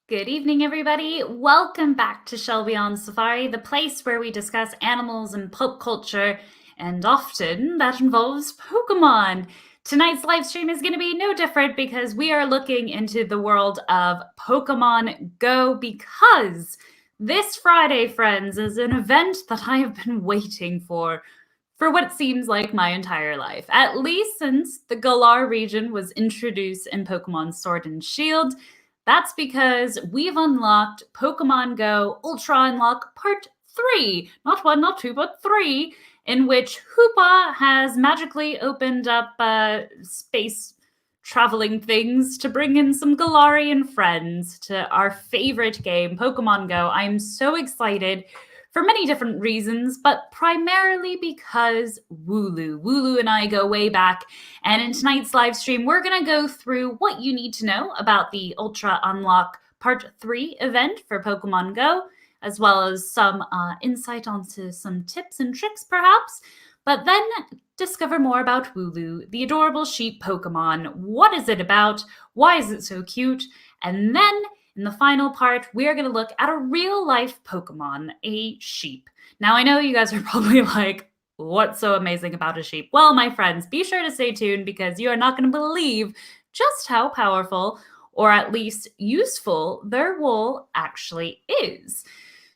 Good evening, everybody. Welcome back to Shelby on Safari, the place where we discuss animals and pop culture, and often that involves Pokemon. Tonight's live stream is going to be no different because we are looking into the world of Pokemon Go because this Friday, friends, is an event that I have been waiting for what seems like my entire life, at least since the Galar region was introduced in Pokemon Sword and Shield. That's because we've unlocked Pokemon Go Ultra Unlock Part 3. Not 1, not 2, but 3, in which Hoopa has magically opened up space traveling things to bring in some Galarian friends to our favorite game, Pokemon Go. I'm so excited for many different reasons, but primarily because Wooloo. Wooloo and I go way back, and in tonight's live stream, we're going to go through what you need to know about the Ultra Unlock Part 3 event for Pokemon Go, as well as some insight onto some tips and tricks, perhaps. But then discover more about Wooloo, the adorable sheep Pokemon. What is it about? Why is it so cute? And then in the final part, we are going to look at a real-life Pokemon, a sheep. Now, I know you guys are probably like, what's so amazing about a sheep? Well, my friends, be sure to stay tuned because you are not going to believe just how powerful, or at least useful, their wool actually is.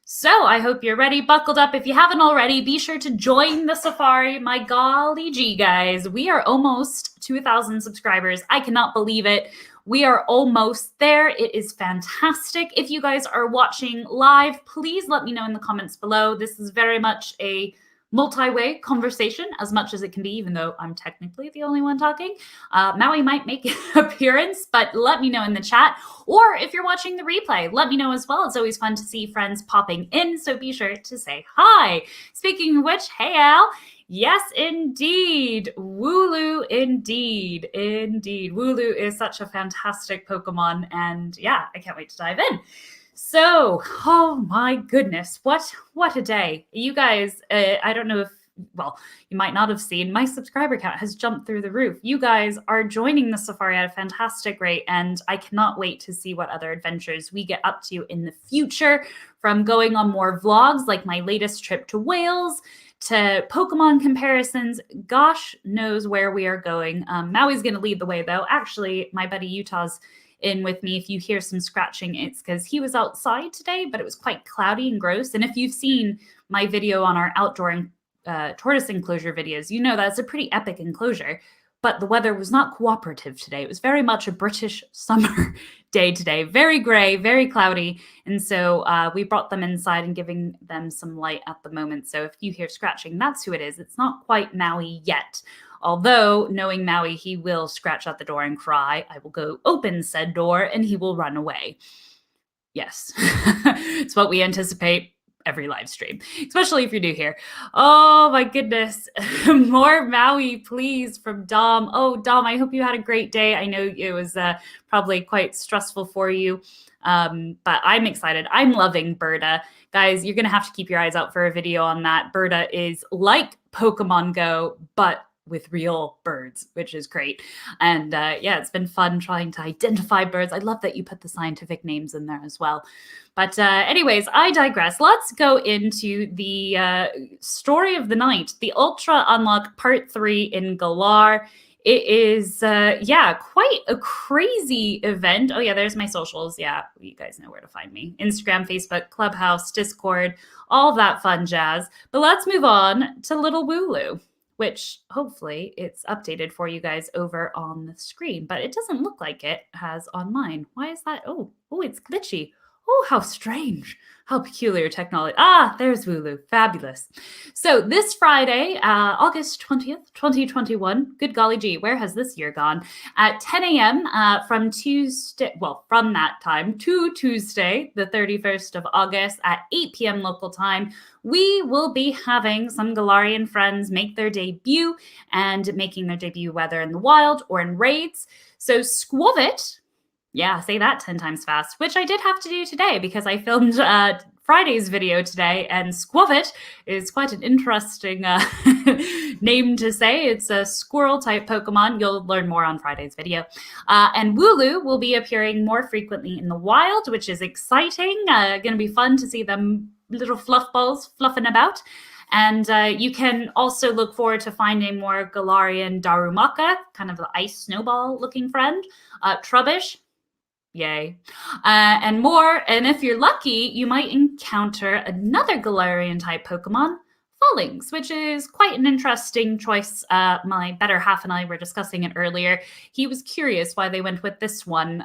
So I hope you're ready, buckled up. If you haven't already, be sure to join the safari. My golly gee, guys, we are almost 2,000 subscribers. I cannot believe it. We are almost there. It is fantastic. If you guys are watching live, please let me know in the comments below. This is very much a multi-way conversation as much as it can be, even though I'm technically the only one talking. Maui might make an appearance, but let me know in the chat. Or if you're watching the replay, let me know as well. It's always fun to see friends popping in, so be sure to say hi. Speaking of which, hey Al. Yes, indeed. Wooloo, indeed. Indeed. Wooloo is such a fantastic Pokemon, and yeah, I can't wait to dive in. So, oh my goodness, what a day. You guys, I don't know if, well, you might not have seen, my subscriber count has jumped through the roof. You guys are joining the safari at a fantastic rate, and I cannot wait to see what other adventures we get up to in the future, from going on more vlogs like my latest trip to Wales, to Pokemon comparisons. Gosh knows where we are going. Maui's going to lead the way, though. Actually, my buddy Utah's in with me. If you hear some scratching, it's because he was outside today, but it was quite cloudy and gross. And if you've seen my video on our outdoor tortoise enclosure videos, you know that's a pretty epic enclosure. But the weather was not cooperative today. It was very much a British summer day today. Very gray, very cloudy. And so we brought them inside and giving them some light at the moment. So if you hear scratching, that's who it is. It's not quite Maui yet. Although, knowing Maui, he will scratch at the door and cry. I will go open said door and he will run away. Yes, it's what we anticipate every live stream, especially if you're new here. Oh my goodness. More Maui, please, from Dom. Oh, Dom, I hope you had a great day. I know it was probably quite stressful for you, but I'm excited. I'm loving Berta. Guys, you're going to have to keep your eyes out for a video on that. Berta is like Pokemon Go, but with real birds, which is great. And yeah, it's been fun trying to identify birds. I love that you put the scientific names in there as well. But anyways, I digress. Let's go into the story of the night, the Ultra Unlock Part 3 in Galar. It is, yeah, quite a crazy event. Oh, yeah, there's my socials. Yeah, you guys know where to find me. Instagram, Facebook, Clubhouse, Discord, all that fun jazz. But let's move on to Little Wooloo, which hopefully it's updated for you guys over on the screen, but it doesn't look like it has on mine. Why is that? Oh, it's glitchy. Oh, how strange. How peculiar technology. Ah, there's Wooloo. Fabulous. So this Friday, August 20th, 2021, good golly gee, where has this year gone? At 10 a.m. From Tuesday, well, from that time to Tuesday, the 31st of August at 8 p.m. local time, we will be having some Galarian friends make their debut and making their debut whether in the wild or in raids. So Squavit, yeah, say that 10 times fast, which I did have to do today because I filmed Friday's video today, and Squavit is quite an interesting name to say. It's a squirrel-type Pokemon. You'll learn more on Friday's video. And Wooloo will be appearing more frequently in the wild, which is exciting. Going to be fun to see them little fluff balls fluffing about. And you can also look forward to finding more Galarian Darumaka, kind of the ice snowball-looking friend. Trubbish, yay. And more. And if you're lucky, you might encounter another Galarian-type Pokemon, Fallings, which is quite an interesting choice. My better half and I were discussing it earlier. He was curious why they went with this one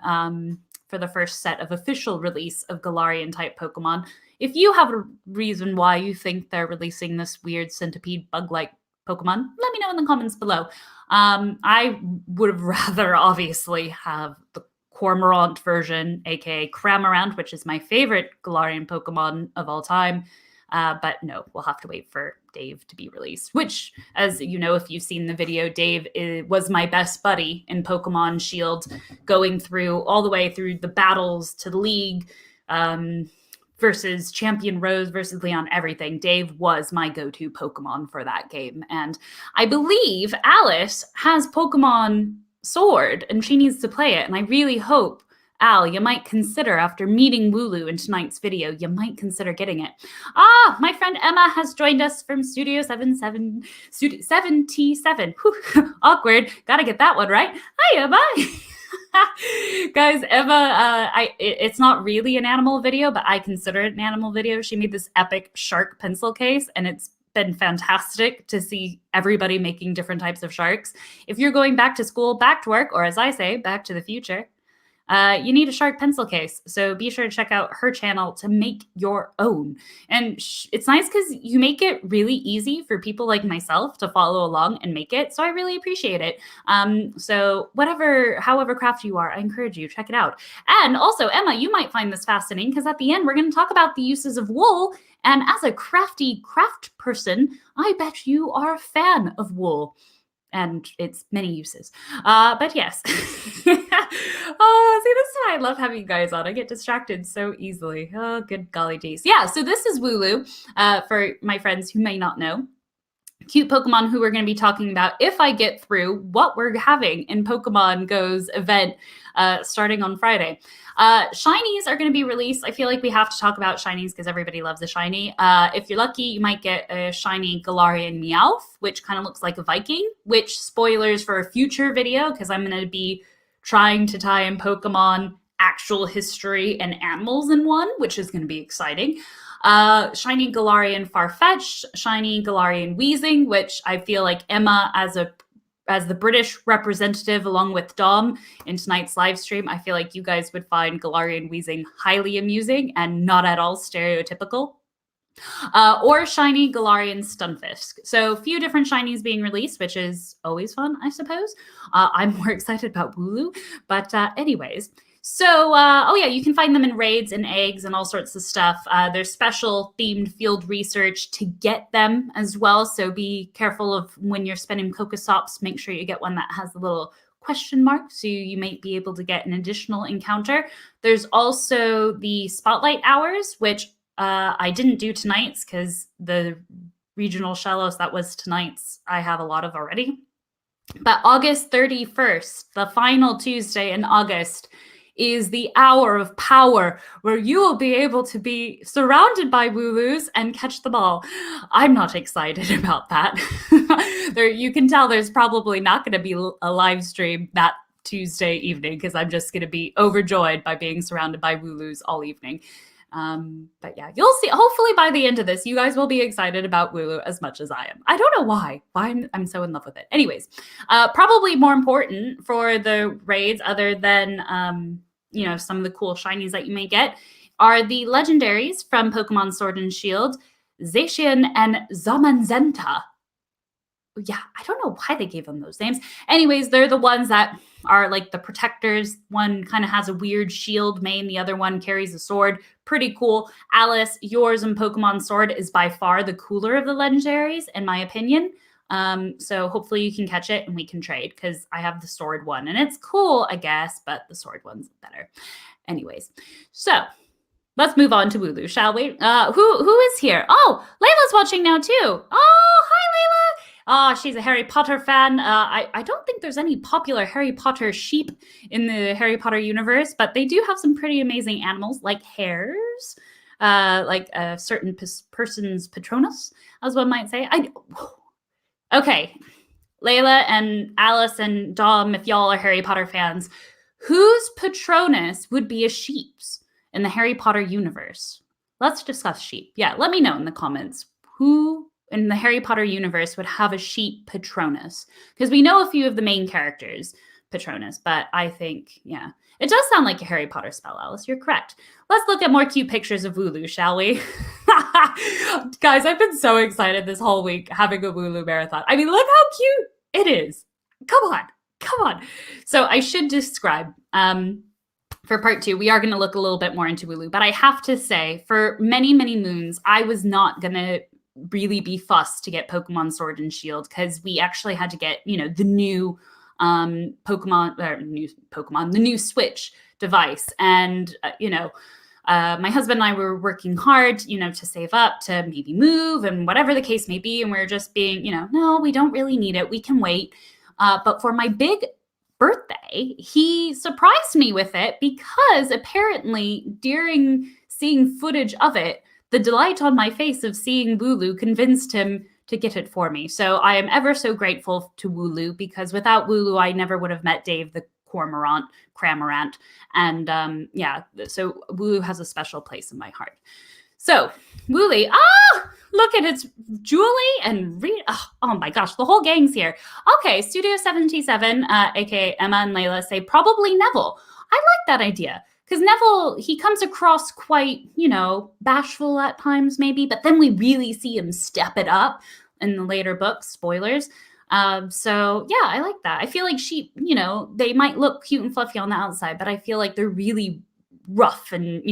for the first set of official release of Galarian-type Pokemon. If you have a reason why you think they're releasing this weird centipede bug-like Pokemon, let me know in the comments below. I would have rather obviously have the Cormorant version, aka Cramorant, which is my favorite Galarian Pokemon of all time. But no, we'll have to wait for Dave to be released, which, as you know, if you've seen the video, Dave was my best buddy in Pokemon Shield, going through all the way through the battles to the League, versus Champion Rose versus Leon, everything. Dave was my go-to Pokemon for that game. And I believe Alice has Pokemon Sword and she needs to play it. And I really hope, Al, you might consider, after meeting Wooloo in tonight's video, you might consider getting it. My friend Emma has joined us from Studio 77. Whew, awkward. Gotta get that one right. Hi, Emma. Guys, Emma, it's not really an animal video, but I consider it an animal video. She made this epic shark pencil case, and it's been fantastic to see everybody making different types of sharks. If you're going back to school, back to work, or as I say, back to the future, you need a shark pencil case. So be sure to check out her channel to make your own. And it's nice because you make it really easy for people like myself to follow along and make it. So I really appreciate it. So however crafty you are, I encourage you, check it out. And also, Emma, you might find this fascinating because at the end, we're going to talk about the uses of wool. And as a crafty craft person, I bet you are a fan of wool and its many uses. But yes. Oh, see, this is why I love having you guys on. I get distracted so easily. Oh, good golly geez. Yeah, so this is Wooloo, for my friends who may not know. Cute Pokemon who we're going to be talking about if I get through what we're having in Pokemon Go's event starting on Friday. Shinies are going to be released. I feel like we have to talk about shinies because everybody loves a shiny. If you're lucky, you might get a shiny Galarian Meowth, which kind of looks like a Viking, which spoilers for a future video because I'm going to be trying to tie in Pokemon actual history and animals in one, which is going to be exciting. Shiny Galarian Farfetch'd, shiny Galarian Weezing, which I feel like Emma, as the British representative along with Dom in tonight's live stream, I feel like you guys would find Galarian Weezing highly amusing and not at all stereotypical. Or shiny Galarian Stunfisk. So a few different shinies being released, which is always fun, I suppose. I'm more excited about Wooloo, but anyways. So, oh yeah, you can find them in raids and eggs and all sorts of stuff. There's special themed field research to get them as well. So be careful of when you're spending Pokestops, make sure you get one that has a little question mark, so you might be able to get an additional encounter. There's also the Spotlight Hours, which I didn't do tonight's because the regional Shellos that was tonight's, I have a lot of already. But August 31st, the final Tuesday in August, is the hour of power where you will be able to be surrounded by Wooloos and catch them all. I'm not excited about that. You can tell there's probably not going to be a live stream that Tuesday evening because I'm just going to be overjoyed by being surrounded by Wooloos all evening. But yeah, you'll see. Hopefully by the end of this, you guys will be excited about Wooloo as much as I am. I don't know why I'm so in love with it. Anyways, probably more important for the raids, other than some of the cool shinies that you may get, are the legendaries from Pokemon Sword and Shield, Zacian and Zamanzenta. Yeah, I don't know why they gave them those names. Anyways, they're the ones that are like the protectors. One kind of has a weird shield mane. The other one carries a sword. Pretty cool. Alice, yours in Pokemon Sword is by far the cooler of the legendaries, in my opinion. So hopefully you can catch it and we can trade because I have the sword one and it's cool, I guess, but the sword one's better. Anyways, so let's move on to Wooloo, shall we? Who is here? Oh, Layla's watching now too. Oh, hi, Layla. She's a Harry Potter fan. I don't think there's any popular Harry Potter sheep in the Harry Potter universe, but they do have some pretty amazing animals like hares, like a certain person's Patronus, as one might say. Okay, Layla and Alice and Dom, if y'all are Harry Potter fans, whose Patronus would be a sheep's in the Harry Potter universe? Let's discuss sheep. Yeah, let me know in the comments who in the Harry Potter universe would have a sheep Patronus. Because we know a few of the main characters' Patronus, but I think, yeah. It does sound like a Harry Potter spell, Alice. You're correct. Let's look at more cute pictures of Wooloo, shall we? Guys, I've been so excited this whole week having a Wooloo marathon. I mean, look how cute it is. Come on. So I should describe, for part 2, we are going to look a little bit more into Wooloo, but I have to say, for many, many moons, I was not going to really be fussed to get Pokemon Sword and Shield because we actually had to get, the new the new Switch device. And, my husband and I were working hard, to save up to maybe move and whatever the case may be. And we're just being, no, we don't really need it. We can wait. But for my big birthday, he surprised me with it because apparently during seeing footage of it, the delight on my face of seeing Wooloo convinced him to get it for me. So I am ever so grateful to Wooloo because without Wooloo, I never would have met Dave the Cramorant. And so Wooloo has a special place in my heart. So Wooly, look at it's Julie and oh my gosh, the whole gang's here. Okay, Studio 77, aka Emma and Layla, say probably Neville. I like that idea. Because Neville, he comes across quite, bashful at times maybe, but then we really see him step it up in the later books, spoilers. So yeah, I like that. I feel like sheep, they might look cute and fluffy on the outside, but I feel like they're really rough and,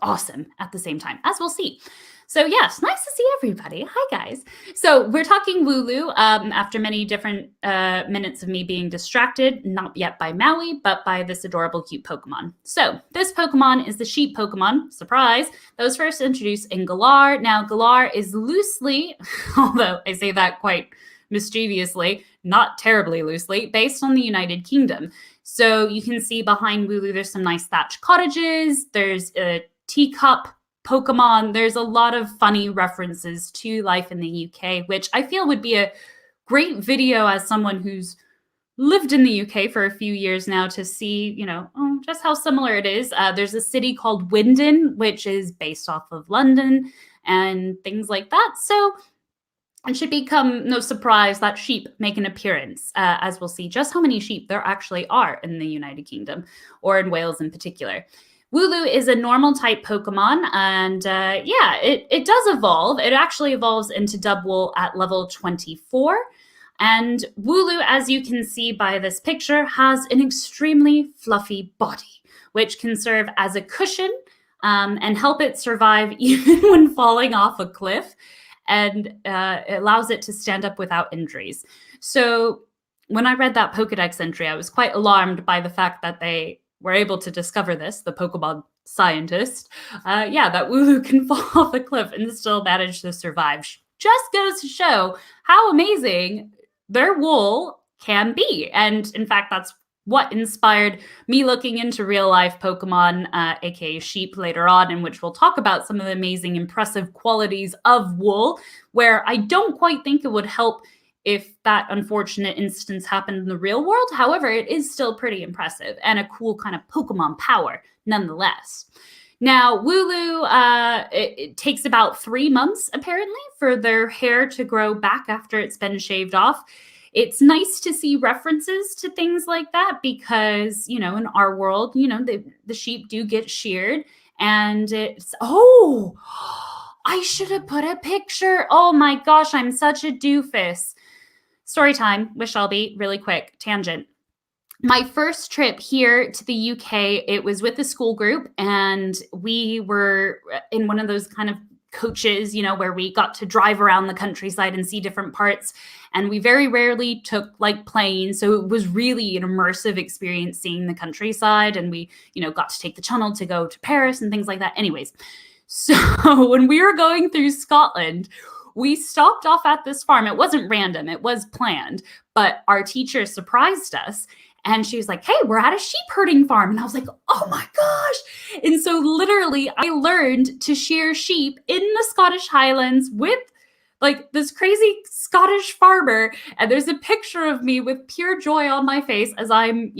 awesome at the same time, as we'll see. So yes, nice to see everybody. Hi guys. So we're talking Wooloo after many different minutes of me being distracted, not yet by Maui, but by this adorable cute Pokemon. So this Pokemon is the sheep Pokemon, surprise, that was first introduced in Galar. Now Galar is loosely, although I say that quite mischievously, not terribly loosely, based on the United Kingdom. So you can see behind Wooloo, there's some nice thatched cottages, there's a teacup Pokemon. There's a lot of funny references to life in the UK, which I feel would be a great video as someone who's lived in the UK for a few years now to see, just how similar it is. There's a city called Wyndon, which is based off of London and things like that. So it should become no surprise that sheep make an appearance, as we'll see just how many sheep there actually are in the United Kingdom, or in Wales in particular. Wooloo is a normal type Pokemon, and it does evolve. It actually evolves into Dubwool at level 24. And Wooloo, as you can see by this picture, has an extremely fluffy body, which can serve as a cushion and help it survive even when falling off a cliff, and it allows it to stand up without injuries. So when I read that Pokedex entry, I was quite alarmed by the fact that they were able to discover this, the Pokemon scientist, that Wooloo can fall off a cliff and still manage to survive. Just goes to show how amazing their wool can be. And in fact, that's what inspired me looking into real life Pokemon, aka sheep, later on, in which we'll talk about some of the amazing, impressive qualities of wool, where I don't quite think it would help if that unfortunate instance happened in the real world. However, it is still pretty impressive and a cool kind of Pokemon power nonetheless. Now, Wooloo, it takes about 3 months, apparently, for their hair to grow back after it's been shaved off. It's nice to see references to things like that because, in our world, the sheep do get sheared. And I should have put a picture. Oh my gosh, I'm such a doofus. Story time with Shelby, really quick, tangent. My first trip here to the UK, it was with a school group, and we were in one of those kind of coaches, where we got to drive around the countryside and see different parts. And we very rarely took planes. So it was really an immersive experience seeing the countryside. And we, got to take the channel to go to Paris and things like that. Anyways, so when we were going through Scotland, we stopped off at this farm. It wasn't random, it was planned, but our teacher surprised us. And she was like, hey, we're at a sheep herding farm. And I was like, oh my gosh. And so literally I learned to shear sheep in the Scottish Highlands with like this crazy Scottish farmer. And there's a picture of me with pure joy on my face as I'm,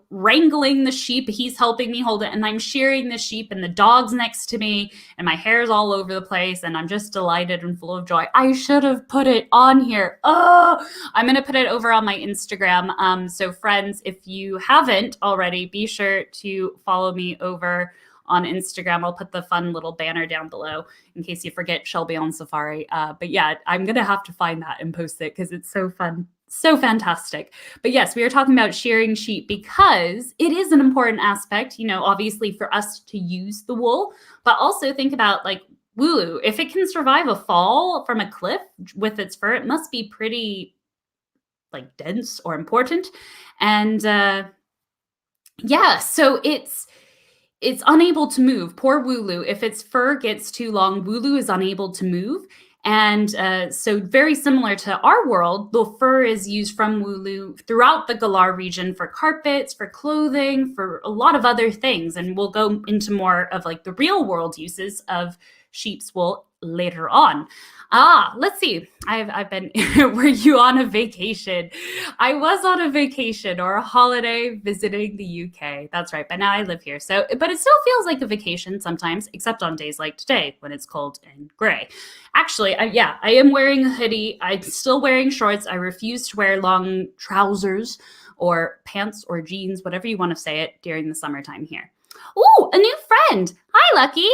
wrangling the sheep. He's helping me hold it. And I'm shearing the sheep and the dog's next to me and my hair's all over the place. And I'm just delighted and full of joy. I should have put it on here. Oh, I'm going to put it over on my Instagram. So friends, if you haven't already, be sure to follow me over on Instagram. I'll put the fun little banner down below in case you forget Shelby on Safari. But yeah, I'm going to have to find that and post it because it's so fun. So fantastic. But yes, we are talking about shearing sheep because it is an important aspect, obviously for us to use the wool, but also think about like Wooloo. If it can survive a fall from a cliff with its fur, it must be pretty like dense or important. And yeah, so it's unable to move. Poor Wooloo. If its fur gets too long, Wooloo is unable to move. And so very similar to our world, the fur is used from Wooloo throughout the Galar region for carpets, for clothing, for a lot of other things. And we'll go into more of like the real world uses of sheep's wool later on. Let's see. I've been, were you on a vacation? I was on a vacation or a holiday visiting the UK. That's right. But now I live here. So, but it still feels like a vacation sometimes, except on days like today when it's cold and gray. Actually, I am wearing a hoodie. I'm still wearing shorts. I refuse to wear long trousers or pants or jeans, whatever you want to say it, during the summertime here. Oh, a new friend. Hi, Lucky.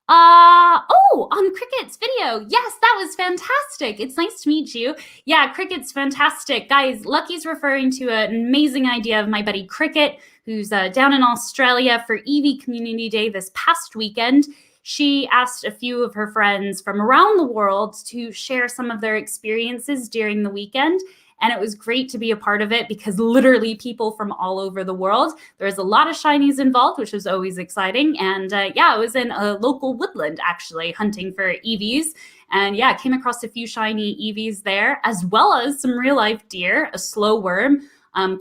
On Cricket's video. Yes, that was fantastic. It's nice to meet you. Yeah, Cricket's fantastic. Guys, Lucky's referring to an amazing idea of my buddy Cricket, who's down in Australia for Eevee Community Day this past weekend. She asked a few of her friends from around the world to share some of their experiences during the weekend. And it was great to be a part of it because literally people from all over the world. There was a lot of shinies involved, which was always exciting. And I was in a local woodland actually hunting for Eevees. And yeah, came across a few shiny Eevees there, as well as some real life deer, a slow worm,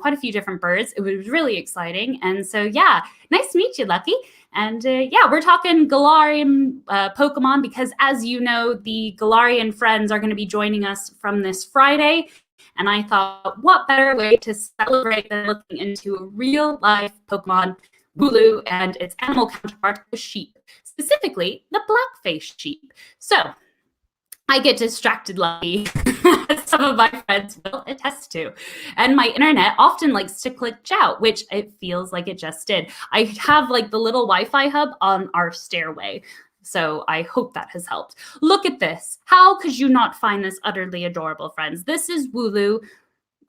quite a few different birds. It was really exciting. And so yeah, nice to meet you, Lucky. And we're talking Galarian Pokemon because as you know, the Galarian friends are going to be joining us from this Friday. And I thought, what better way to celebrate than looking into a real-life Pokemon, Wooloo, and its animal counterpart, the sheep, specifically the Blackfaced sheep. So I get distracted, Lucky, as some of my friends will attest to. And my internet often likes to glitch out, which it feels like it just did. I have like the little Wi-Fi hub on our stairway. So I hope that has helped. Look at this. How could you not find this utterly adorable, friends? This is Wooloo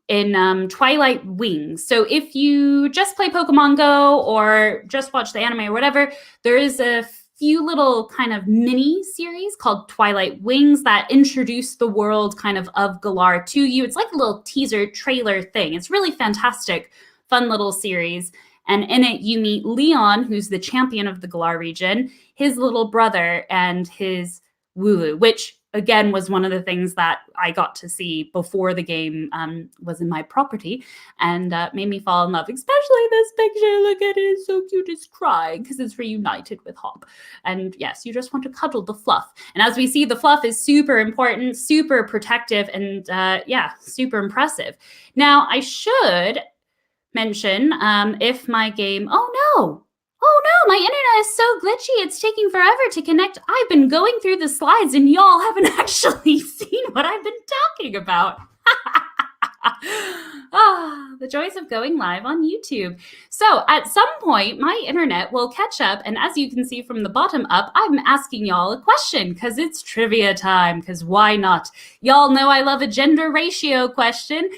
in Twilight Wings. So if you just play Pokemon Go or just watch the anime or whatever, there is a few little kind of mini series called Twilight Wings that introduce the world kind of Galar to you. It's like a little teaser trailer thing. It's really fantastic, fun little series. And in it, you meet Leon, who's the champion of the Galar region, his little brother, and his Wooloo, which, again, was one of the things that I got to see before the game was in my property and made me fall in love, especially this picture. Look at it. It's so cute. It's crying because it's reunited with Hop. And yes, you just want to cuddle the fluff. And as we see, the fluff is super important, super protective, and super impressive. Now, I should mention if my game, oh no, my internet is so glitchy, it's taking forever to connect. I've been going through the slides and y'all haven't actually seen what I've been talking about. The joys of going live on YouTube. So at some point, my internet will catch up, and as you can see from the bottom up, I'm asking y'all a question because it's trivia time, because why not? Y'all know I love a gender ratio question.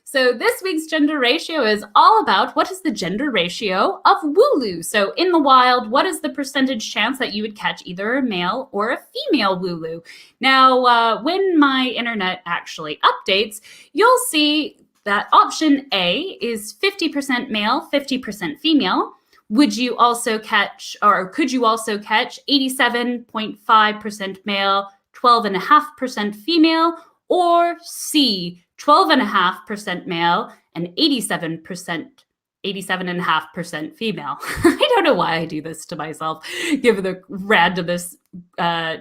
So this week's gender ratio is all about what is the gender ratio of Wooloo. So in the wild, what is the percentage chance that you would catch either a male or a female Wooloo? Now, when my internet actually updates, you'll see that option A is 50% male, 50% female. Would you also catch, or could you also catch 87.5% male, 12.5% female, or C, 12.5% male and 87.5% female. I don't know why I do this to myself, given the randomness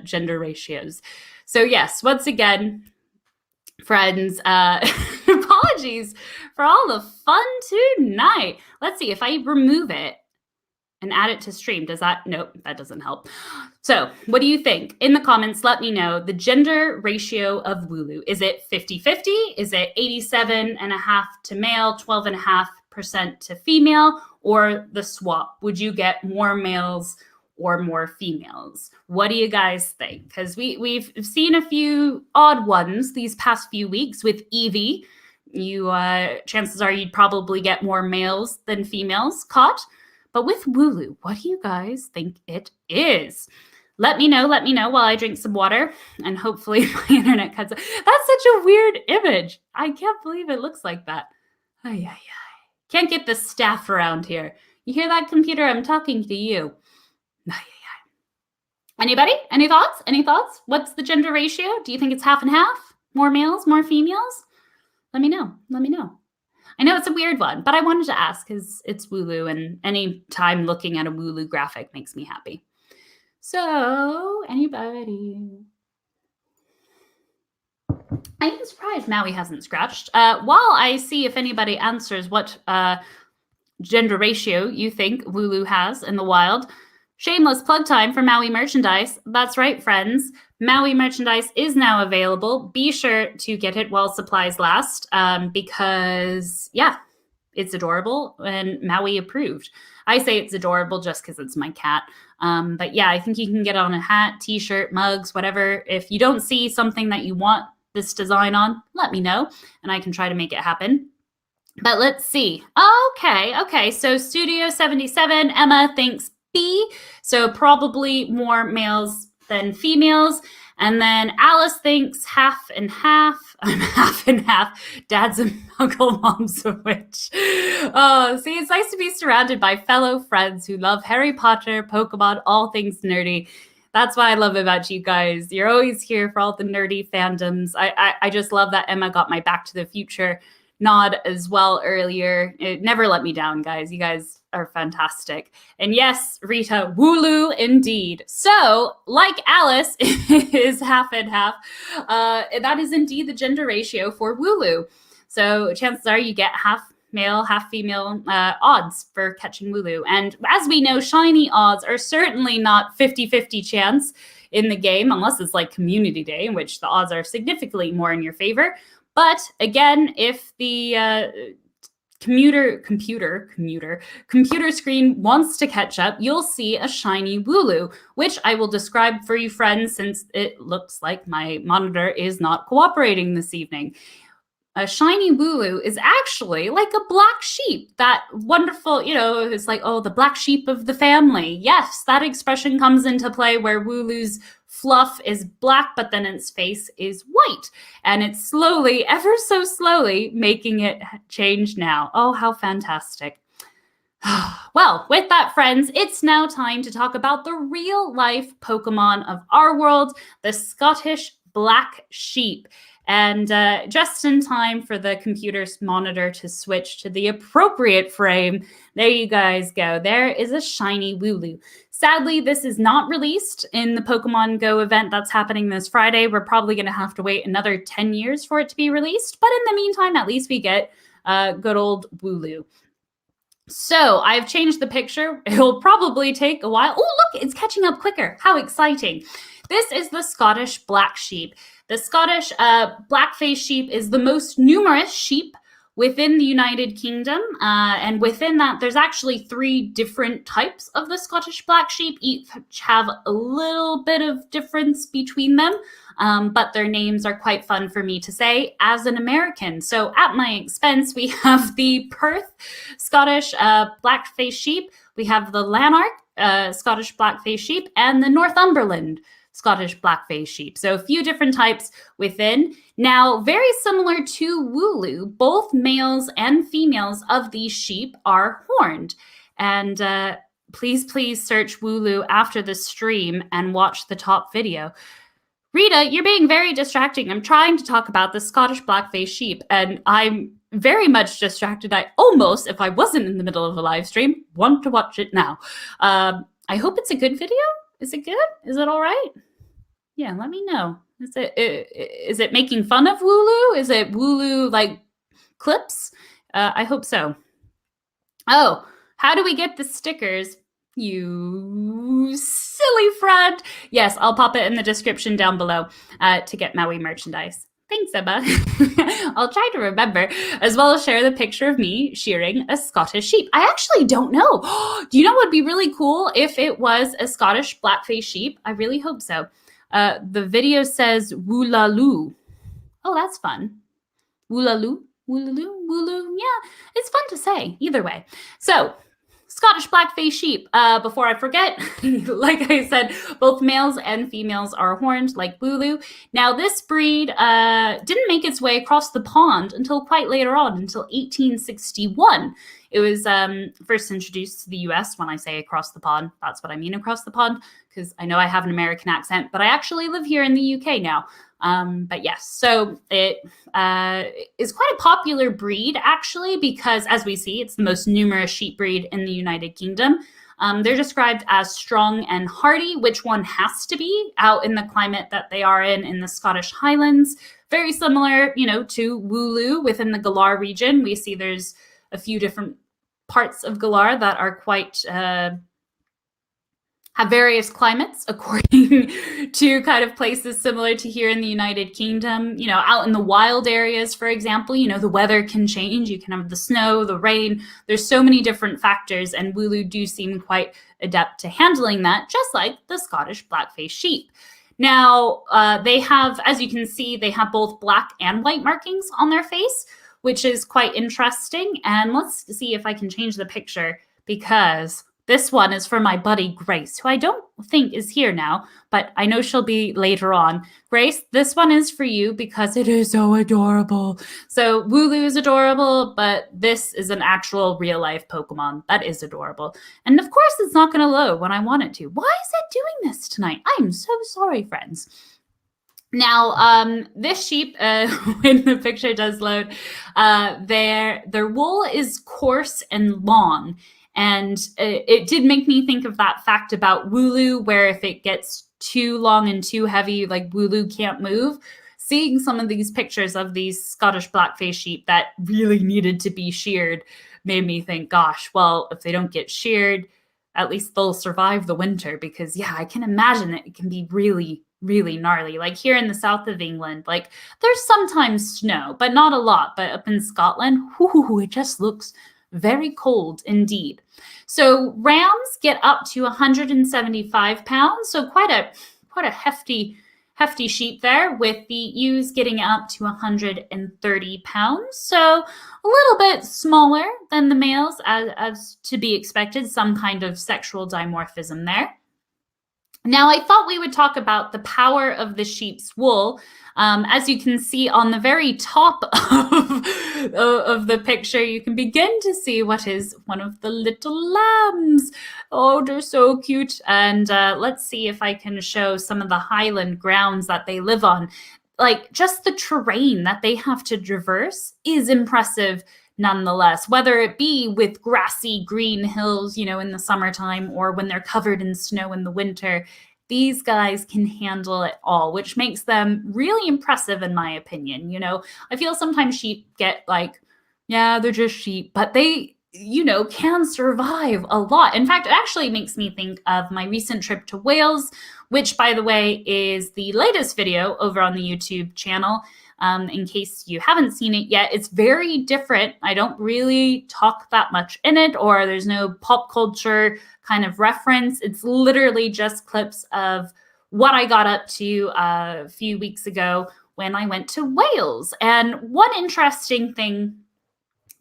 gender ratios. So yes, once again, friends, apologies for all the fun tonight. Let's see if I remove it and add it to stream. Does that? Nope, that doesn't help. So what do you think? In the comments, let me know the gender ratio of Wooloo. Is it 50-50? Is it 87.5% to male, 12.5% to female, or the swap? Would you get more males or more females? What do you guys think? Because we've seen a few odd ones these past few weeks with Eevee. You chances are you'd probably get more males than females caught. But with Wooloo, what do you guys think it is? Let me know while I drink some water, and hopefully my internet cuts out. That's such a weird image. I can't believe it looks like that. Ay. Can't get the staff around here. You hear that, computer? I'm talking to you. Ay. Anybody? Any thoughts? What's the gender ratio? Do you think it's half and half? More males, more females? Let me know. I know it's a weird one, but I wanted to ask because it's Wooloo, and any time looking at a Wooloo graphic makes me happy. So, anybody? I'm surprised Maui hasn't scratched. While I see if anybody answers what gender ratio you think Wooloo has in the wild, shameless plug time for Maui merchandise. That's right, friends. Maui merchandise is now available. Be sure to get it while supplies last because, yeah, it's adorable and Maui approved. I say it's adorable just because it's my cat. But yeah, I think you can get it on a hat, t-shirt, mugs, whatever. If you don't see something that you want this design on, let me know and I can try to make it happen. But let's see. Okay. So Studio 77, Emma thinks B. So probably more males than females. And then Alice thinks half and half. I'm half and half. Dad's a muggle, mom's a witch. Oh, see, it's nice to be surrounded by fellow friends who love Harry Potter, Pokemon, all things nerdy. That's what I love about you guys. You're always here for all the nerdy fandoms. I just love that Emma got my Back to the Future nod as well earlier. It never let me down, guys. You guys are fantastic. And yes, Rita, Wooloo indeed. So, like Alice is half and half, that is indeed the gender ratio for Wooloo. So chances are you get half male, half female odds for catching Wooloo. And as we know, shiny odds are certainly not 50-50 chance in the game, unless it's like Community Day, in which the odds are significantly more in your favor. But again, if the computer screen wants to catch up, you'll see a shiny Wooloo, which I will describe for you, friends, since it looks like my monitor is not cooperating this evening. A shiny Wooloo is actually like a black sheep. That wonderful, it's like, oh, the black sheep of the family. Yes, that expression comes into play where Wooloo's fluff is black, but then its face is white. And it's slowly, ever so slowly, making it change now. Oh, how fantastic. Well, with that, friends, it's now time to talk about the real-life Pokemon of our world, the Scottish Black Sheep. And just in time for the computer's monitor to switch to the appropriate frame, there you guys go. There is a shiny Wooloo. Sadly, this is not released in the Pokemon Go event that's happening this Friday. We're probably going to have to wait another 10 years for it to be released. But in the meantime, at least we get good old Wooloo. So I've changed the picture. It'll probably take a while. Oh, look, it's catching up quicker. How exciting. This is the Scottish Black Sheep. The Scottish Blackfaced sheep is the most numerous sheep within the United Kingdom. And within that, there's actually 3 different types of the Scottish Black Sheep. Each have a little bit of difference between them, but their names are quite fun for me to say as an American. So at my expense, we have the Perth Scottish Blackfaced sheep. We have the Lanark Scottish Blackfaced sheep and the Northumberland Scottish Blackfaced sheep. So a few different types within. Now, very similar to Wooloo, both males and females of these sheep are horned. And please search Wooloo after the stream and watch the top video. Rita, you're being very distracting. I'm trying to talk about the Scottish blackfaced sheep, and I'm very much distracted. I almost, if I wasn't in the middle of a live stream, want to watch it now. I hope it's a good video. Is it good? Is it all right? Yeah, let me know. Is it making fun of Wooloo? Is it Wooloo like clips? I hope so. Oh, how do we get the stickers? You silly friend. Yes, I'll pop it in the description down below to get Maui merchandise. Thanks, Emma. I'll try to remember, as well as share the picture of me shearing a Scottish sheep. I actually don't know. Do you know what would be really cool if it was a Scottish blackface sheep? I really hope so. The video says Woolaloo. Oh, that's fun. Woolaloo, Woolaloo, Wooloo. Yeah, it's fun to say either way. So, Scottish blackface sheep. Before I forget, like I said, both males and females are horned like Wooloo. Now, this breed didn't make its way across the pond until quite later on, until 1861. It was first introduced to the US. When I say across the pond, that's what I mean across the pond, because I know I have an American accent, but I actually live here in the UK now. But yes, so it is quite a popular breed, actually, because as we see, it's the most numerous sheep breed in the United Kingdom. They're described as strong and hardy, which one has to be out in the climate that they are in the Scottish Highlands. Very similar, to Wooloo within the Galar region. We see there's a few different parts of Galar that are quite have various climates according to kind of places similar to here in the United Kingdom. Out in the wild areas, for example, the weather can change. You can have the snow, the rain. There's so many different factors, and Wooloo do seem quite adept to handling that, just like the Scottish blackface sheep. Now, they have, as you can see, they have both black and white markings on their face, which is quite interesting. And let's see if I can change the picture, because this one is for my buddy Grace, who I don't think is here now, but I know she'll be later on. Grace, this one is for you because it is so adorable. So Wooloo is adorable, but this is an actual real-life Pokemon. That is adorable. And of course, it's not going to load when I want it to. Why is it doing this tonight? I am so sorry, friends. Now, this sheep, when the picture does load, their wool is coarse and long. And it did make me think of that fact about Wooloo, where if it gets too long and too heavy, like Wooloo can't move. Seeing some of these pictures of these Scottish blackface sheep that really needed to be sheared made me think, gosh, well, if they don't get sheared, at least they'll survive the winter. Because, yeah, I can imagine that it can be really, really gnarly. Like here in the south of England, like there's sometimes snow, but not a lot. But up in Scotland, it just looks very cold indeed. So rams get up to 175 pounds, so quite a hefty sheep there, with the ewes getting up to 130 pounds. So a little bit smaller than the males, as to be expected, some kind of sexual dimorphism there. Now, I thought we would talk about the power of the sheep's wool. As you can see on the very top of the picture, you can begin to see what is one of the little lambs. Oh, they're so cute. And let's see if I can show some of the highland grounds that they live on. Like, just the terrain that they have to traverse is impressive nonetheless, whether it be with grassy green hills, in the summertime, or when they're covered in snow in the winter. These guys can handle it all, which makes them really impressive in my opinion. I feel sometimes sheep get like, yeah, they're just sheep, but they, can survive a lot. In fact, it actually makes me think of my recent trip to Wales, which, by the way, is the latest video over on the YouTube channel. In case you haven't seen it yet, it's very different. I don't really talk that much in it, or there's no pop culture kind of reference. It's literally just clips of what I got up to a few weeks ago when I went to Wales. And one interesting thing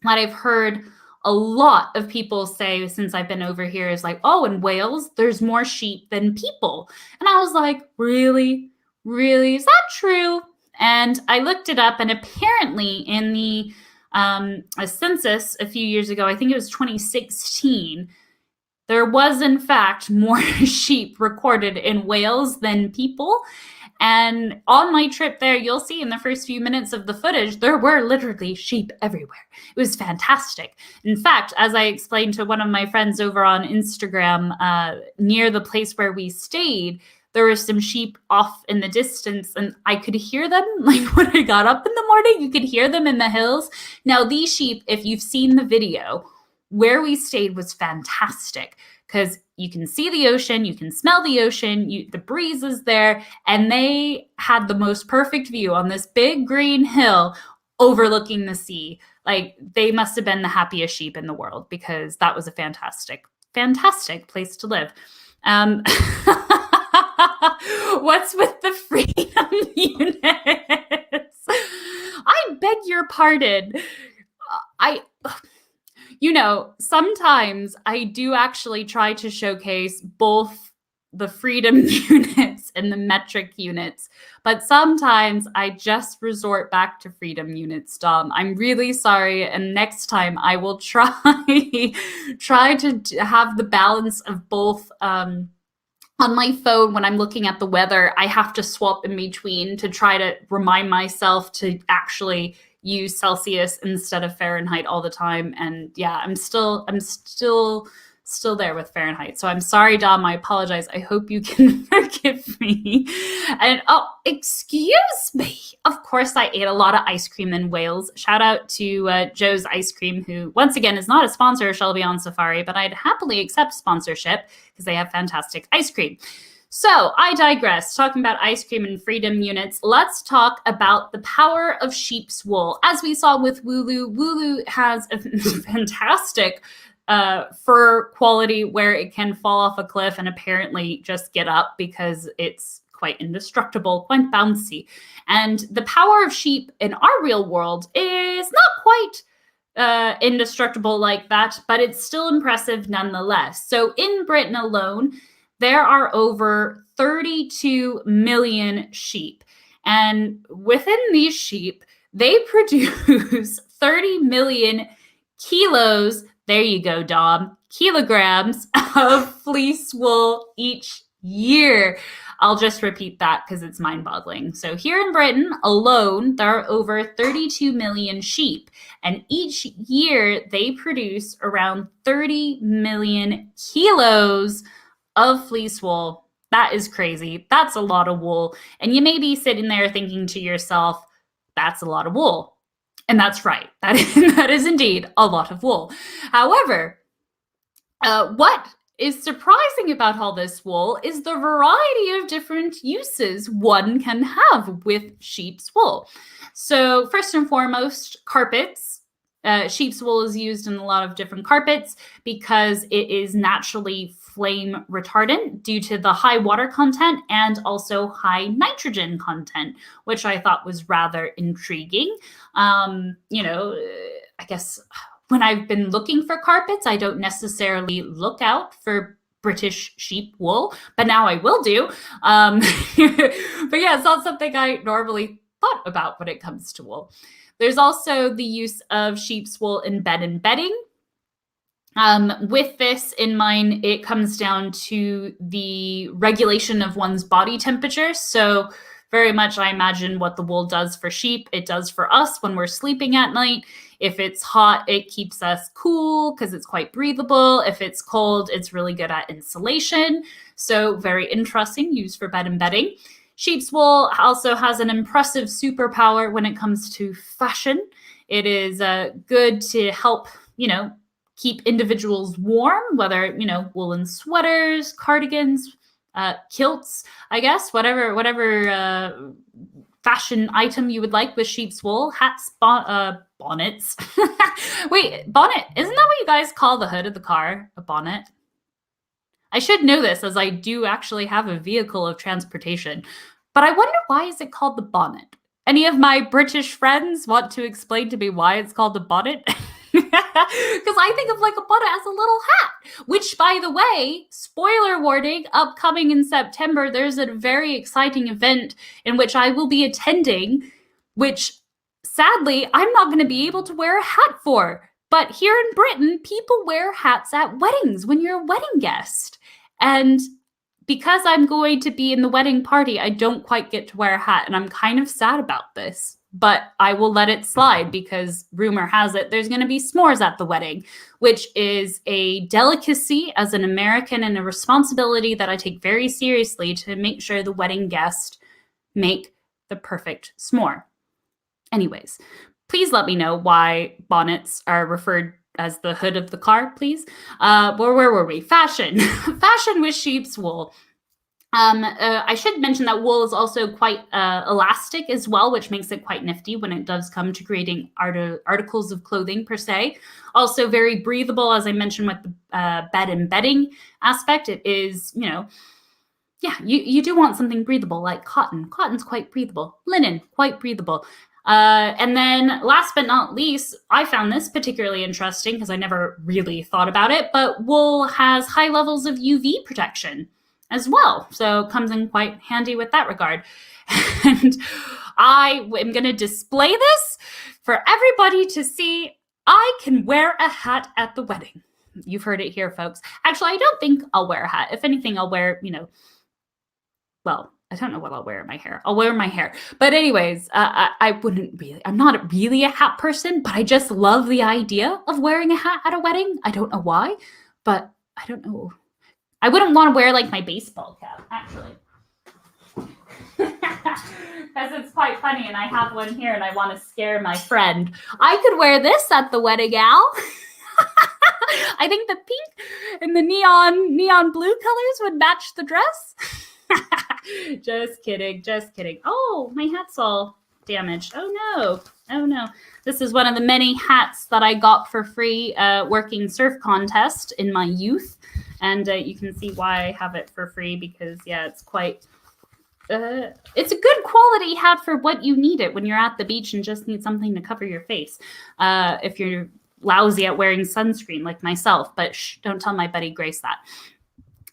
that I've heard a lot of people say since I've been over here is like, oh, in Wales, there's more sheep than people. And I was like, really? Really? Is that true? And I looked it up, and apparently in the a census a few years ago, I think it was 2016, There was, in fact, more sheep recorded in Wales than people. And on my trip there, you'll see in the first few minutes of the footage, there were literally sheep everywhere. It was fantastic. In fact, as I explained to one of my friends over on Instagram, near the place where we stayed, there were some sheep off in the distance, and I could hear them. Like when I got up in the morning, you could hear them in the hills. Now, these sheep, if you've seen the video, where we stayed was fantastic because you can see the ocean, you can smell the ocean, the breeze is there, and they had the most perfect view on this big green hill overlooking the sea. Like, they must have been the happiest sheep in the world because that was a fantastic, fantastic place to live. What's with the freedom units? I beg your pardon. Sometimes I do actually try to showcase both the freedom units and the metric units, but sometimes I just resort back to freedom units, Dom. I'm really sorry, and next time I will try to have the balance of both. On my phone, when I'm looking at the weather, I have to swap in between to try to remind myself to actually use Celsius instead of Fahrenheit all the time. And yeah, I'm still there with Fahrenheit. So I'm sorry, Dom. I apologize. I hope you can forgive me. And oh, excuse me. Of course, I ate a lot of ice cream in Wales. Shout out to Joe's Ice Cream, who once again is not a sponsor of Shelby on Safari, but I'd happily accept sponsorship because they have fantastic ice cream. So I digress. Talking about ice cream and freedom units, let's talk about the power of sheep's wool. As we saw with Wooloo, Wooloo has a fantastic fur quality where it can fall off a cliff and apparently just get up because it's quite indestructible, quite bouncy. And the power of sheep in our real world is not quite indestructible like that, but it's still impressive nonetheless. So in Britain alone, there are over 32 million sheep. And within these sheep, they produce 30 million kilos, there you go, Dom, kilograms of fleece wool each year. I'll just repeat that because it's mind-boggling. So here in Britain alone, there are over 32 million sheep, and each year they produce around 30 million kilos of fleece wool. That is crazy. That's a lot of wool. And you may be sitting there thinking to yourself, that's a lot of wool. And that's right. That is indeed a lot of wool. However, what is surprising about all this wool is the variety of different uses one can have with sheep's wool. So first and foremost, carpets. Sheep's wool is used in a lot of different carpets because it is naturally flame retardant due to the high water content and also high nitrogen content, which I thought was rather intriguing. I guess when I've been looking for carpets, I don't necessarily look out for British sheep wool, but now I will do. But yeah, it's not something I normally thought about when it comes to wool. There's also the use of sheep's wool in bed and bedding. With this in mind, it comes down to the regulation of one's body temperature. So very much, I imagine what the wool does for sheep, it does for us when we're sleeping at night. If it's hot, it keeps us cool because it's quite breathable. If it's cold, it's really good at insulation. So very interesting, used for bed and bedding. Sheep's wool also has an impressive superpower when it comes to fashion. It is good to help, keep individuals warm, whether, woolen sweaters, cardigans, kilts, I guess, whatever fashion item you would like with sheep's wool, hats, bonnets. Wait, bonnet, isn't that what you guys call the hood of the car? A bonnet? I should know this as I do actually have a vehicle of transportation, but I wonder why is it called the bonnet? Any of my British friends want to explain to me why it's called the bonnet? Because I think of like a bonnet as a little hat, which, by the way, spoiler warning, upcoming in September, there's a very exciting event in which I will be attending, which sadly I'm not going to be able to wear a hat for. But here in Britain, people wear hats at weddings when you're a wedding guest. And because I'm going to be in the wedding party, I don't quite get to wear a hat, and I'm kind of sad about this. But I will let it slide because rumor has it there's going to be s'mores at the wedding, which is a delicacy as an American and a responsibility that I take very seriously to make sure the wedding guest make the perfect s'more. Anyways, please let me know why bonnets are referred as the hood of the car, please. Where were we? Fashion. Fashion with sheep's wool. I should mention that wool is also quite elastic as well, which makes it quite nifty when it does come to creating articles of clothing per se. Also very breathable, as I mentioned with the bed and bedding aspect. It is, yeah, you do want something breathable like cotton. Cotton's quite breathable. Linen, quite breathable. And then last but not least, I found this particularly interesting because I never really thought about it, but wool has high levels of UV protection as well. So it comes in quite handy with that regard. And I am going to display this for everybody to see. I can wear a hat at the wedding. You've heard it here, folks. Actually, I don't think I'll wear a hat. If anything, I'll wear, well, I don't know what I'll wear in my hair. I'll wear my hair. But anyways, I wouldn't really, I'm not really a hat person, but I just love the idea of wearing a hat at a wedding. I don't know why, but I don't know. I wouldn't want to wear like my baseball cap, actually. Because it's quite funny and I have one here and I want to scare my friend. I could wear this at the wedding, Al. I think the pink and the neon blue colors would match the dress. Just kidding. Oh, my hat's all damaged. Oh no. This is one of the many hats that I got for free working surf contest in my youth. And you can see why I have it for free because, yeah, it's quite... it's a good quality hat for what you need it when you're at the beach and just need something to cover your face. If you're lousy at wearing sunscreen like myself. But shh, don't tell my buddy Grace that.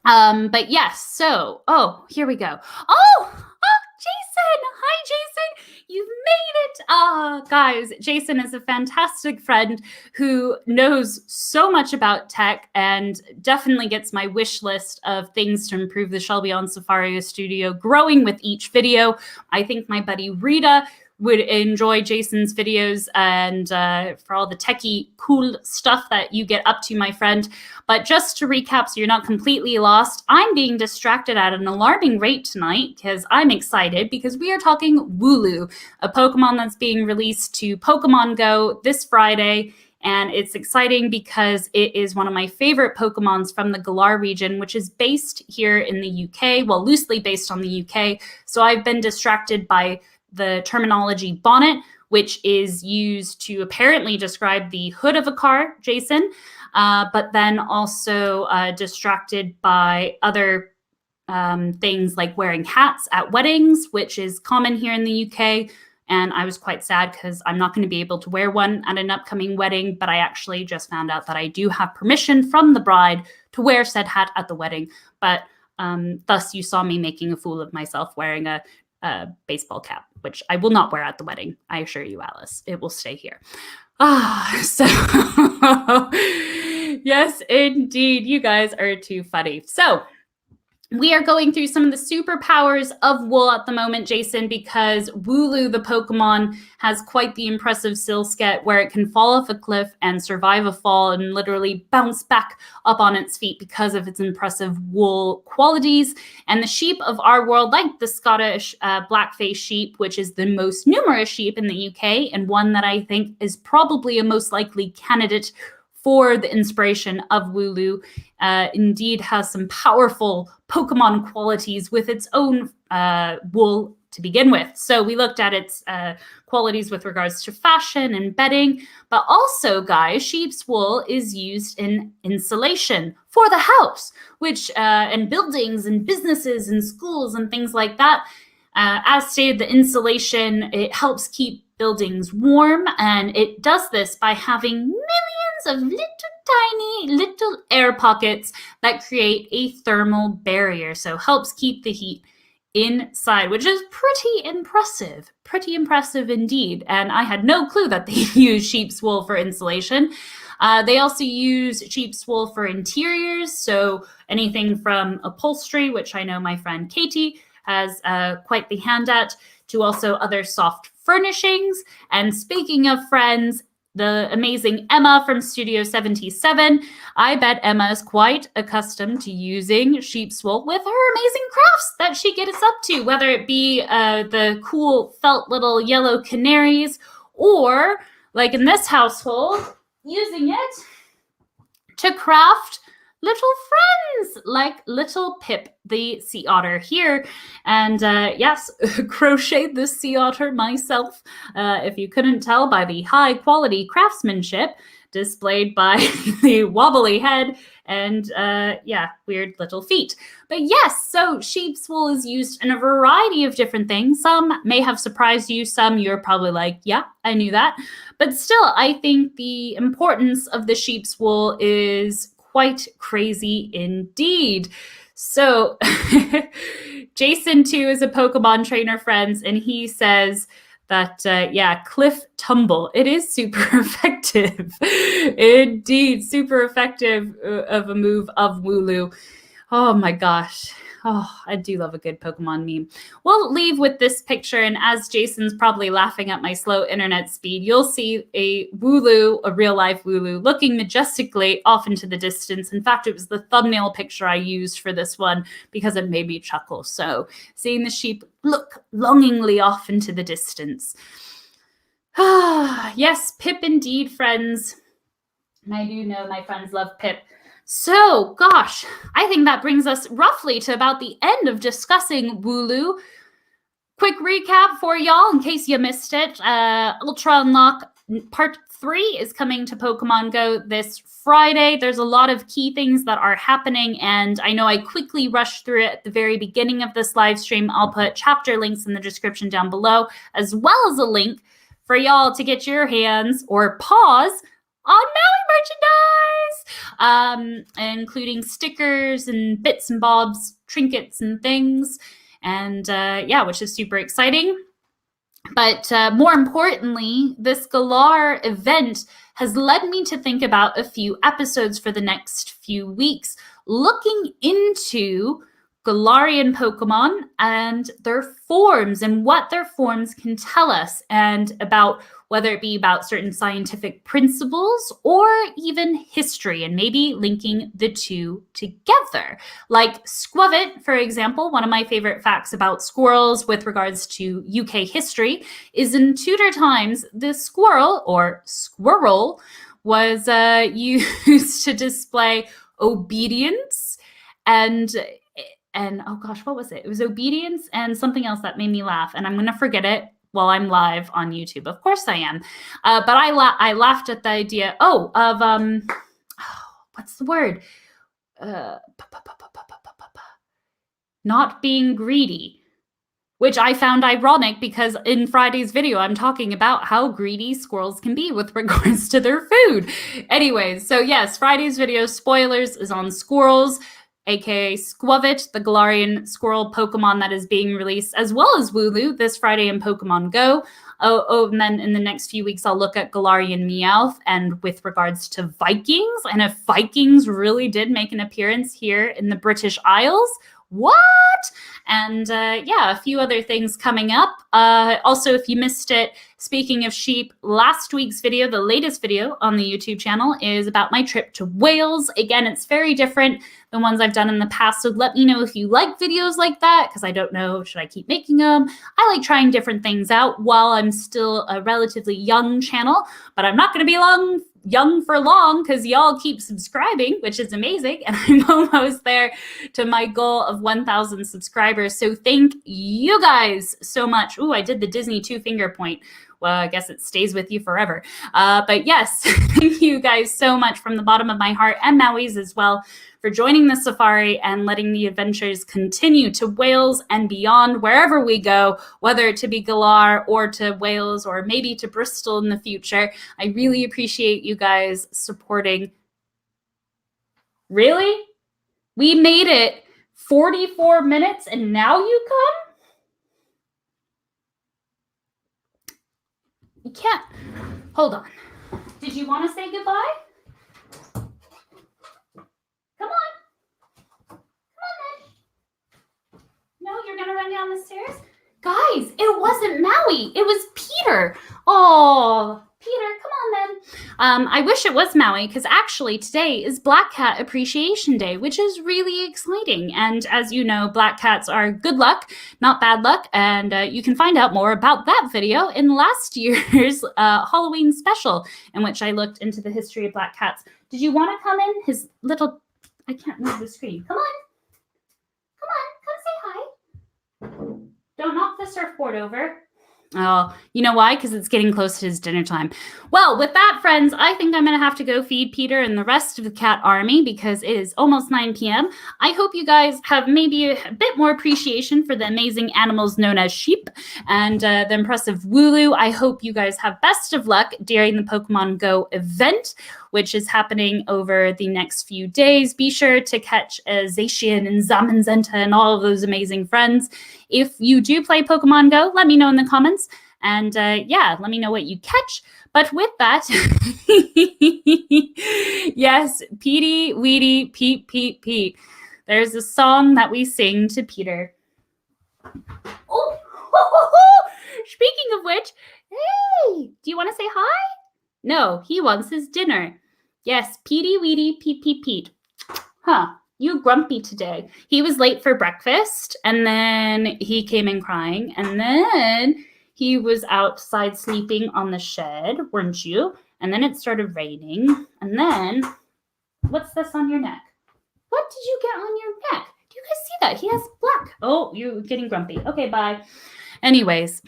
But yes, so, here we go. Jason! Hi, Jason! You've made it! Guys, Jason is a fantastic friend who knows so much about tech and definitely gets my wish list of things to improve the Shelby on Safari Studio growing with each video. I think my buddy Rita would enjoy Jason's videos and for all the techie cool stuff that you get up to, my friend. But just to recap, so you're not completely lost, I'm being distracted at an alarming rate tonight because I'm excited because we are talking Wooloo, a Pokemon that's being released to Pokemon Go this Friday. And it's exciting because it is one of my favorite Pokemons from the Galar region, which is based here in the UK, well, loosely based on the UK. So I've been distracted by the terminology bonnet, which is used to apparently describe the hood of a car, Jason, but then also distracted by other things like wearing hats at weddings, which is common here in the UK. And I was quite sad because I'm not going to be able to wear one at an upcoming wedding, but I actually just found out that I do have permission from the bride to wear said hat at the wedding. But thus you saw me making a fool of myself wearing a baseball cap, which I will not wear at the wedding. I assure you, Alice, it will stay here. So yes, indeed, you guys are too funny. So we are going through some of the superpowers of wool at the moment, Jason, because Wooloo, the Pokemon, has quite the impressive Silsket where it can fall off a cliff and survive a fall and literally bounce back up on its feet because of its impressive wool qualities. And the sheep of our world, like the Scottish Blackfaced sheep, which is the most numerous sheep in the UK and one that I think is probably a most likely candidate for the inspiration of Wooloo, indeed has some powerful Pokemon qualities with its own wool to begin with. So we looked at its qualities with regards to fashion and bedding, but also, guys, sheep's wool is used in insulation for the house, which and buildings and businesses and schools and things like that. As stated, the insulation, it helps keep buildings warm, and it does this by having millions of little air pockets that create a thermal barrier, so helps keep the heat inside, which is pretty impressive indeed. And I had no clue that they use sheep's wool for insulation. They also use sheep's wool for interiors, so anything from upholstery, which I know my friend Katie has quite the hand at, to also other soft furnishings. And speaking of friends, the amazing Emma from Studio 77. I bet Emma is quite accustomed to using sheep's wool with her amazing crafts that she gets up to, whether it be the cool felt little yellow canaries, or, like in this household, using it to craft little friends like little Pip, the sea otter here. And yes, crocheted this sea otter myself, if you couldn't tell by the high quality craftsmanship displayed by the wobbly head and yeah, weird little feet. But yes, so sheep's wool is used in a variety of different things. Some may have surprised you, some you're probably like, yeah, I knew that. But still, I think the importance of the sheep's wool is quite crazy indeed. So Jason too is a Pokemon trainer, friends, and he says that yeah, cliff tumble, it is super effective. Indeed, super effective of a move of Wooloo. Oh my gosh. Oh, I do love a good Pokemon meme. We'll leave with this picture, and as Jason's probably laughing at my slow internet speed, you'll see a Wooloo, a real-life Wooloo, looking majestically off into the distance. In fact, it was the thumbnail picture I used for this one because it made me chuckle. So, seeing the sheep look longingly off into the distance. Yes, Pip indeed, friends. And I do know my friends love Pip. So, gosh, I think that brings us roughly to about the end of discussing Wooloo. Quick recap for y'all in case you missed it. Ultra Unlock Part 3 is coming to Pokemon Go this Friday. There's a lot of key things that are happening, and I know I quickly rushed through it at the very beginning of this live stream. I'll put chapter links in the description down below, as well as a link for y'all to get your hands or paws on Maui merchandise, including stickers and bits and bobs, trinkets and things, and yeah, which is super exciting. But more importantly, this Galar event has led me to think about a few episodes for the next few weeks, looking into Galarian Pokemon and their forms and what their forms can tell us, and about whether it be about certain scientific principles or even history, and maybe linking the two together. Like Squavit, for example, one of my favorite facts about squirrels with regards to UK history is in Tudor times, the squirrel, or squirrel, was used to display obedience and oh gosh, what was it? It was obedience and something else that made me laugh, and I'm going to forget it while I'm live on YouTube. Of course I am. But I laughed at the idea, what's the word? Not being greedy, which I found ironic because in Friday's video, I'm talking about how greedy squirrels can be with regards to their food. Anyways, so yes, Friday's video, spoilers, is on squirrels, aka Squavit, the Galarian squirrel Pokemon that is being released, as well as Wooloo this Friday in Pokemon Go. And then in the next few weeks, I'll look at Galarian Meowth, and with regards to Vikings, and if Vikings really did make an appearance here in the British Isles, what? And yeah, a few other things coming up. Also, if you missed it, speaking of sheep, last week's video, the latest video on the YouTube channel, is about my trip to Wales. Again, it's very different than ones I've done in the past, so let me know if you like videos like that, because I don't know, should I keep making them? I like trying different things out while I'm still a relatively young channel, but I'm not going to be young for long because y'all keep subscribing, which is amazing, and I'm almost there to my goal of 1,000 subscribers. So thank you guys so much. Ooh, I did the Disney two-finger point. Well, I guess it stays with you forever. But yes, thank you guys so much from the bottom of my heart, and Maui's as well, for joining the safari and letting the adventures continue to Wales and beyond, wherever we go, whether it to be Galar or to Wales or maybe to Bristol in the future. I really appreciate you guys supporting. Really? We made it 44 minutes and now you come? You can't. Hold on. Did you want to say goodbye? Come on. Come on then. No, you're going to run down the stairs? Guys, it wasn't Maui. It was Peter. Oh, Peter, come on then. I wish it was Maui because actually today is Black Cat Appreciation Day, which is really exciting. And as you know, black cats are good luck, not bad luck. And you can find out more about that video in last year's Halloween special, in which I looked into the history of black cats. Did you want to come in? His little, I can't move the screen. Come on. Come say hi. Don't knock the surfboard over. Oh, you know why? Because it's getting close to his dinner time. Well, with that, friends, I think I'm going to have to go feed Peter and the rest of the cat army because it is almost 9 p.m. I hope you guys have maybe a bit more appreciation for the amazing animals known as sheep and the impressive Wooloo. I hope you guys have best of luck during the Pokemon Go event, which is happening over the next few days. Be sure to catch Zacian and Zamazenta and all of those amazing friends. If you do play Pokemon Go, let me know in the comments. And yeah, let me know what you catch. But with that, yes, Petey, Weedy, Pete, Pete, Pete. There's a song that we sing to Peter. Oh, speaking of which, hey, do you want to say hi? No, he wants his dinner. Yes, Petey, Weedy, Pete, Pete, Pete. Huh. You grumpy today. He was late for breakfast, and then he came in crying, and then he was outside sleeping on the shed, weren't you? And then it started raining, and then, what's this on your neck? What did you get on your neck? Do you guys see that? He has black. Oh, you're getting grumpy. Okay, bye. Anyways,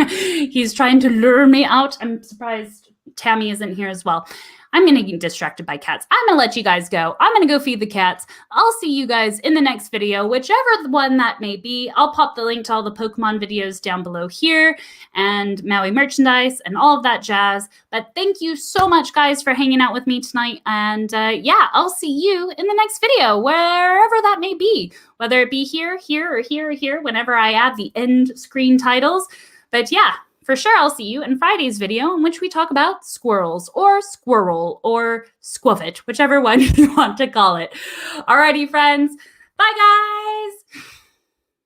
he's trying to lure me out. I'm surprised Tammy isn't here as well. I'm going to get distracted by cats. I'm going to let you guys go. I'm going to go feed the cats. I'll see you guys in the next video, whichever one that may be. I'll pop the link to all the Pokemon videos down below here and Maui merchandise and all of that jazz. But thank you so much, guys, for hanging out with me tonight. And yeah, I'll see you in the next video, wherever that may be, whether it be here, here, or here, or here, whenever I add the end screen titles. But yeah. For sure, I'll see you in Friday's video in which we talk about squirrels or squirrel or squuffit, whichever one you want to call it. Alrighty, friends. Bye, guys.